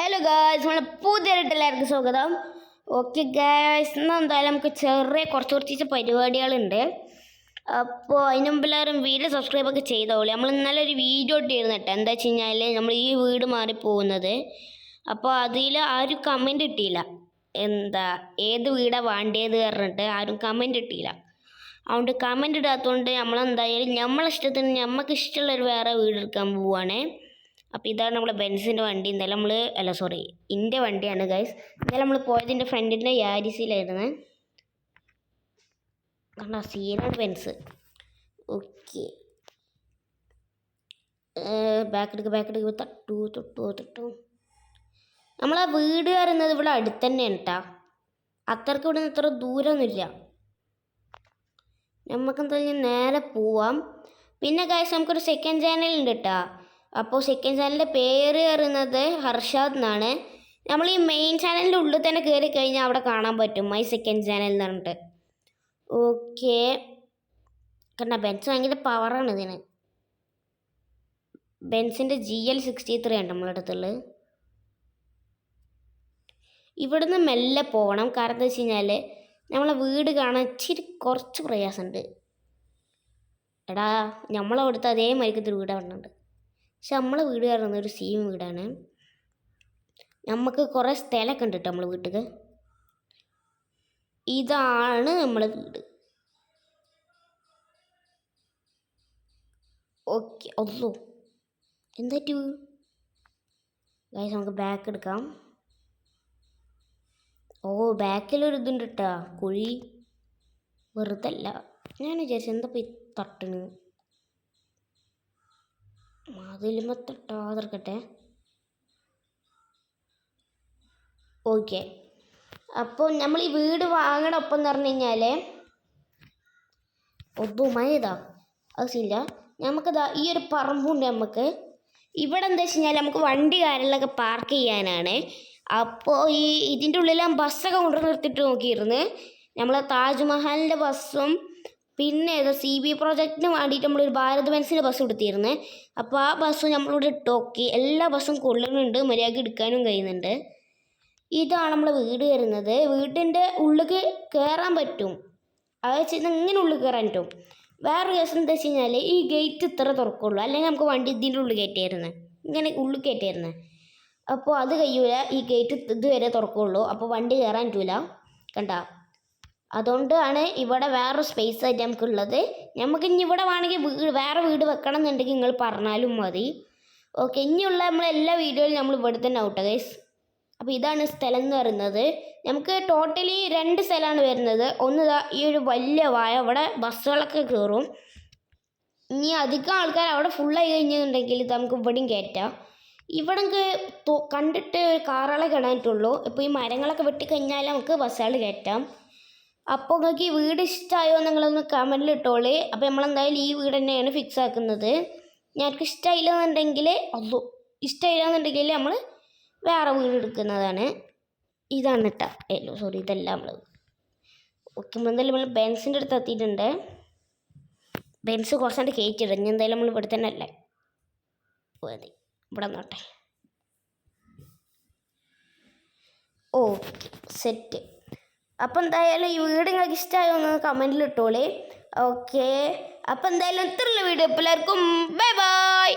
Hello guys, നമ്മളെ പുതിയതായിട്ട് എല്ലാവർക്കും സ്വാഗതം. ഓക്കെ ഗായ്സ്, ഇന്ന് എന്തായാലും നമുക്ക് ചെറിയ കുറച്ച് പരിപാടികളുണ്ട്. അപ്പോൾ അതിന് മുമ്പ് എല്ലാവരും വീഡിയോ സബ്സ്ക്രൈബൊക്കെ ചെയ്തോളൂ. നമ്മൾ ഇന്നലെ ഒരു വീഡിയോ ഇട്ടിരുന്നു കേട്ടോ. എന്താ വെച്ച് കഴിഞ്ഞാൽ നമ്മൾ ഈ വീട് മാറിപ്പോകുന്നത്. അപ്പോൾ അതിൽ ആരും കമൻറ്റ് ഇട്ടില്ല, ഏത് വീടാണ് വേണ്ടത് പറഞ്ഞിട്ട് ആരും കമൻറ്റ് ഇട്ടില്ല. അതുകൊണ്ട് കമൻറ്റ് ഇടാത്തതുകൊണ്ട് നമ്മളെന്തായാലും നമ്മളിഷ്ടത്തിന് നമുക്ക് ഇഷ്ടമുള്ളൊരു വേറെ വീട് എടുക്കാൻ പോവുകയാണേ. അപ്പോൾ ഇതാണ് നമ്മളെ ബെൻസിൻ്റെ വണ്ടി. എന്തായാലും എൻ്റെ വണ്ടിയാണ് ഗൈസ്. എന്തായാലും നമ്മൾ പോയത് എൻ്റെ ഫ്രണ്ടിൻ്റെ യാരിസിലായിരുന്നു. കണ്ടാ സീനാണ് ബെൻസ്. ഓക്കെ, ബാക്കെടുക്ക് തൊട്ടു. നമ്മളെ വീട് കയറുന്നത് ഇവിടെ അടുത്ത് തന്നെയാണ് കേട്ടോ. അത്രയ്ക്ക് ഇവിടെ നിന്ന് ഇത്ര ദൂരമൊന്നുമില്ല. നമുക്കെന്തായാലും നേരെ പോവാം. പിന്നെ ഗൈസ് നമുക്കൊരു സെക്കൻഡ് ചാനലുണ്ട് കേട്ടോ. അപ്പോൾ സെക്കൻഡ് ചാനലിൻ്റെ പേര് കയറുന്നത് ഹർഷാദ് എന്നാണ്. നമ്മൾ ഈ മെയിൻ ചാനലിൻ്റെ ഉള്ളിൽ തന്നെ കയറി കഴിഞ്ഞാൽ അവിടെ കാണാൻ പറ്റും മൈ സെക്കൻഡ് ചാനൽ എന്ന് പറഞ്ഞിട്ട്. ഓക്കെ, കണ്ട ബെൻസ് ഭയങ്കര പവറാണ് ഇതിന്. ബെൻസിൻ്റെ GL63 ആണ് നമ്മുടെ അടുത്തുള്ളത്. ഇവിടുന്ന് മെല്ലെ പോകണം. കാരണം എന്താ വെച്ച് കഴിഞ്ഞാൽ നമ്മളെ വീട് കാണാൻ കുറച്ച് പ്രയാസമുണ്ട്. എടാ, നമ്മളവിടുത്തെ അതേമാതിരിക്കത്തെ വീട് പറഞ്ഞിട്ടുണ്ട്. പക്ഷെ നമ്മളെ വീട് പറയുന്നത് ഒരു സെയിം വീടാണ്. നമുക്ക് കുറേ സ്ഥലമൊക്കെ ഉണ്ട് കേട്ടോ നമ്മളെ വീട്ടിൽ. ഇതാണ് നമ്മളെ വീട്. ഓക്കെ, ഒന്നോ എന്തായിട്ട് ഗൈസ് നമുക്ക് ബാക്ക് എടുക്കാം. ഓ, ബാക്കിലൊരു ഇതുണ്ട് കേട്ടോ, കുഴി. വെറുതല്ല, ഞാൻ വിചാരിച്ചു എന്താ പോയി തട്ടണ്. അതിലുമ്പോൾ തട്ടാതിരിക്കട്ടെ. ഓക്കെ, അപ്പോൾ നമ്മൾ ഈ വീട് വാങ്ങണൊപ്പം എന്ന് പറഞ്ഞു കഴിഞ്ഞാൽ ഒതുമയതാ ആവശ്യമില്ല. നമുക്കിതാ ഈ ഒരു പറമ്പുണ്ട് നമുക്ക്. ഇവിടെ എന്താ വെച്ച് കഴിഞ്ഞാൽ നമുക്ക് വണ്ടി കാര്യങ്ങളൊക്കെ പാർക്ക് ചെയ്യാനാണ്. അപ്പോൾ ഇതിൻ്റെ ഉള്ളിൽ ബസ്സൊക്കെ കൊണ്ട് നിർത്തിയിട്ട് നോക്കിയിരുന്നു. നമ്മൾ താജ്മഹലിൻ്റെ ബസ്സും പിന്നെ CB പ്രോജക്റ്റിന് വേണ്ടിയിട്ട് നമ്മളൊരു ഭാരത് ബെൻസിൻ്റെ ബസ് എടുത്തിരുന്നത്. അപ്പോൾ ആ ബസ്സും നമ്മളിവിടെ ഇട്ടോക്കി. എല്ലാ ബസ്സും കൊള്ളുന്നുണ്ട്, മര്യാദയ്ക്ക് എടുക്കാനും കഴിയുന്നുണ്ട്. ഇതാണ് നമ്മൾ വീട് വരുന്നത്. വീടിൻ്റെ ഉള്ളിൽ കയറാൻ പറ്റും, അത് വെച്ചാൽ ഇങ്ങനെ ഉള്ളിൽ കയറാൻ പറ്റും. വേറൊരു കേസ് എന്താ വെച്ച് കഴിഞ്ഞാൽ ഈ ഗേറ്റ് ഇത്ര തുറക്കുള്ളൂ, അല്ലെങ്കിൽ നമുക്ക് വണ്ടി ഇതിൻ്റെ ഉള്ളിൽ കയറ്റിയായിരുന്നു, ഇങ്ങനെ ഉള്ളിൽ കയറ്റിയായിരുന്നു. അപ്പോൾ അത് കഴിയൂല, ഈ ഗേറ്റ് ഇതുവരെ തുറക്കുള്ളൂ. അപ്പോൾ വണ്ടി കയറാൻ പറ്റൂല, കണ്ട. അതുകൊണ്ടാണ് ഇവിടെ വേറൊരു സ്പേസ് ആയിട്ട് നമുക്കുള്ളത്. നമുക്ക് ഇനി ഇവിടെ വേണമെങ്കിൽ വേറെ വീട് വെക്കണം എന്നുണ്ടെങ്കിൽ നിങ്ങൾ പറഞ്ഞാലും മതി. ഓക്കെ, ഇനിയുള്ള നമ്മളെല്ലാ വീഡിയോയിലും നമ്മൾ ഇവിടെ തന്നെ ഔട്ടാ ഗൈസ്. അപ്പോൾ ഇതാണ് സ്ഥലം എന്ന് പറയുന്നത്. നമുക്ക് ടോട്ടലി 2 സ്ഥലമാണ് വരുന്നത്. ഒന്ന് ഈ ഒരു വലിയ വായ, അവിടെ ബസ്സുകളൊക്കെ കയറും. ഇനി അധികം ആൾക്കാർ അവിടെ ഫുള്ളായി കഴിഞ്ഞിട്ടുണ്ടെങ്കിൽ ഇത് നമുക്ക് ഇവിടെയും കയറ്റാം. ഇവിടെ കണ്ടിട്ട് കാറുകളെ കിടാനായിട്ടുള്ളൂ. ഇപ്പോൾ ഈ മരങ്ങളൊക്കെ വെട്ടിക്കഴിഞ്ഞാൽ നമുക്ക് ബസ്സുകൾ കയറ്റാം. അപ്പോൾ നിങ്ങൾക്ക് ഈ വീട് ഇഷ്ടമായോ നിങ്ങളൊന്ന് കമൻറ്റിൽ ഇട്ടോളേ. അപ്പോൾ നമ്മളെന്തായാലും ഈ വീട് തന്നെയാണ് ഫിക്സ് ആക്കുന്നത്. ഞങ്ങൾക്ക് ഇഷ്ടമായില്ലെന്നുണ്ടെങ്കിൽ നമ്മൾ വേറെ വീട് എടുക്കുന്നതാണ്. ഇതാണ് കേട്ടോ. ഇതല്ല നമ്മൾ. ഓക്കെ, എന്തായാലും നമ്മൾ ബെൻസിൻ്റെ അടുത്ത് എത്തിയിട്ടുണ്ട്. ബെൻസ് കുറച്ചാണ്ട് കയറ്റിയിടും. ഇനി എന്തായാലും നമ്മൾ ഇവിടെ തന്നെ അല്ലേ പോയത്, ഇവിടെ നോട്ടെ. Okay, set. അപ്പോൾ എന്തായാലും ഈ വീട് നിങ്ങൾക്ക് ഇഷ്ടമായോ എന്ന് കമൻറ്റിൽ ഇട്ടോളേ. ഓക്കെ, അപ്പോൾ എന്തായാലും ഇത്രയുള്ള വീഡിയോ. എല്ലാവർക്കും ബൈ ബൈ.